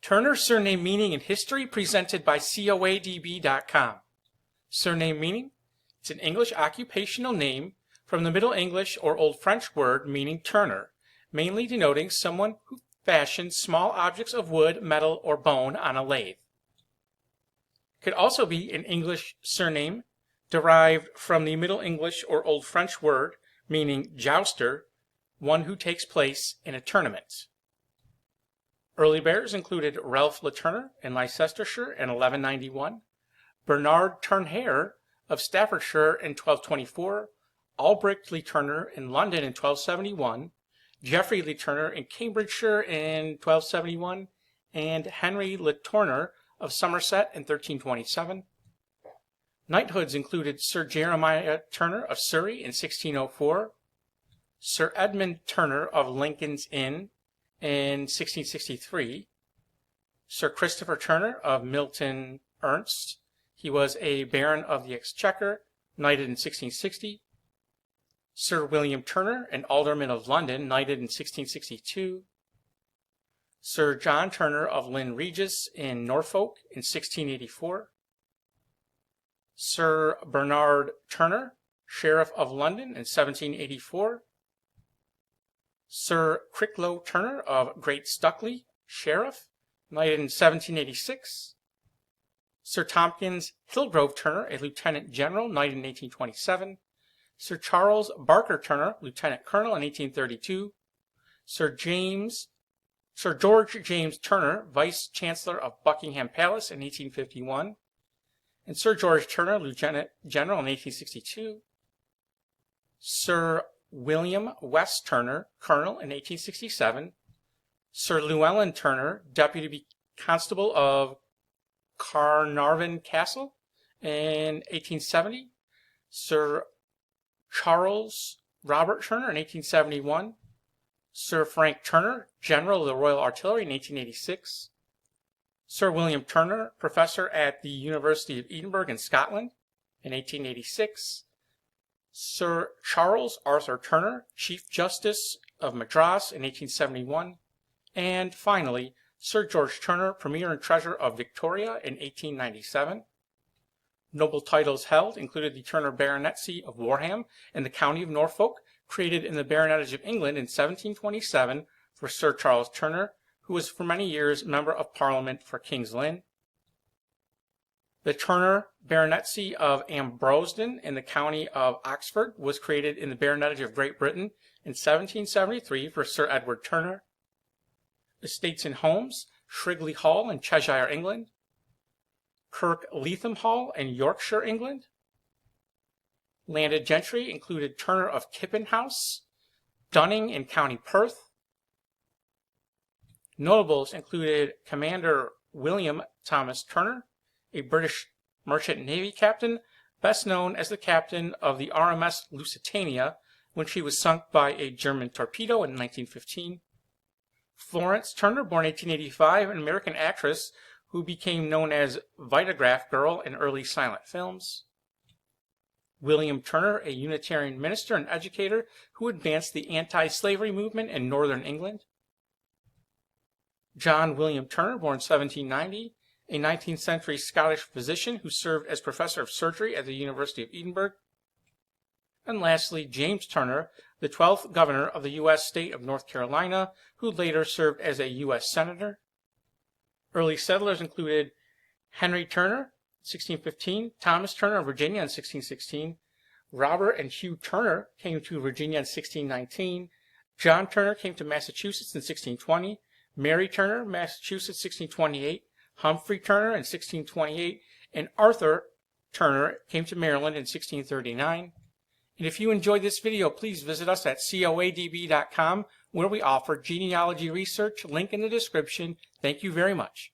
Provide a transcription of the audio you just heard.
Turnur surname meaning and history presented by coadb.com. Surname meaning? It's an English occupational name from the Middle English or Old French word meaning turner, mainly denoting someone who fashions small objects of wood, metal, or bone on a lathe. It could also be an English surname derived from the Middle English or Old French word meaning jouster, one who takes place in a tournament. Early bearers included Ralph le Turner in Leicestershire in 1191, Bernard Turnehare of Staffordshire in 1224, Aylbricht le Turner in London in 1271, Geoffrey le Turner in Cambridgeshire in 1271, and Henry le Tournour of Somerset in 1327. Knighthoods included Sir Jeremiah Turner of Surrey in 1604, Sir Edmund Turner of Lincoln's Inn in 1663, Sir Christopher Turner of Milton, Ernest. He was a baron of the Exchequer, knighted in 1660. Sir William Turner, an alderman of London, knighted in 1662. Sir John Turner of Lynn Regis in Norfolk in 1684. Sir Bernard Turner, Sheriff of London in 1784. Sir Cricklow Turner of Great Stuckley, Sheriff, knighted in 1786. Sir Tompkins Hillgrove Turner, a Lieutenant General, knighted in 1827. Sir Charles Barker Turner, Lieutenant Colonel in 1832. Sir George James Turner, Vice Chancellor of Buckingham Palace in 1851. And Sir George Turner, Lieutenant General in 1862. Sir William West Turner, Colonel in 1867. Sir Llewellyn Turner, Deputy Constable of Carnarvon Castle in 1870. Sir Charles Robert Turner in 1871. Sir Frank Turner, General of the Royal Artillery in 1886. Sir William Turner, Professor at the University of Edinburgh in Scotland in 1886. Sir Charles Arthur Turner, Chief Justice of Madras in 1871. And finally, Sir George Turner, Premier and Treasurer of Victoria in 1897. Noble titles held included the Turner Baronetcy of Warham in the county of Norfolk, created in the Baronetage of England in 1727 for Sir Charles Turner, who was for many years Member of Parliament for King's Lynn. The Turner Baronetcy of Ambrosden in the county of Oxford was created in the Baronetage of Great Britain in 1773 for Sir Edward Turner. Estates and homes, Shrigley Hall in Cheshire, England. Kirk Leatham Hall in Yorkshire, England. Landed gentry included Turner of Kippen House, Dunning in County Perth. Notables included Commander William Thomas Turner, a British merchant navy captain, best known as the captain of the RMS Lusitania when she was sunk by a German torpedo in 1915. Florence Turner, born 1885, an American actress who became known as Vitagraph Girl in early silent films. William Turner, a Unitarian minister and educator who advanced the anti-slavery movement in northern England. John William Turner, born 1790, a 19th century Scottish physician who served as professor of surgery at the University of Edinburgh. And lastly, James Turner, the 12th governor of the U.S. state of North Carolina, who later served as a U.S. senator. Early settlers included Henry Turner, 1615, Thomas Turner of Virginia in 1616, Robert and Hugh Turner came to Virginia in 1619, John Turner came to Massachusetts in 1620, Mary Turner, Massachusetts, 1628, Humphrey Turner in 1628, and Arthur Turner came to Maryland in 1639. And if you enjoyed this video, please visit us at coadb.com, where we offer genealogy research. Link in the description. Thank you very much.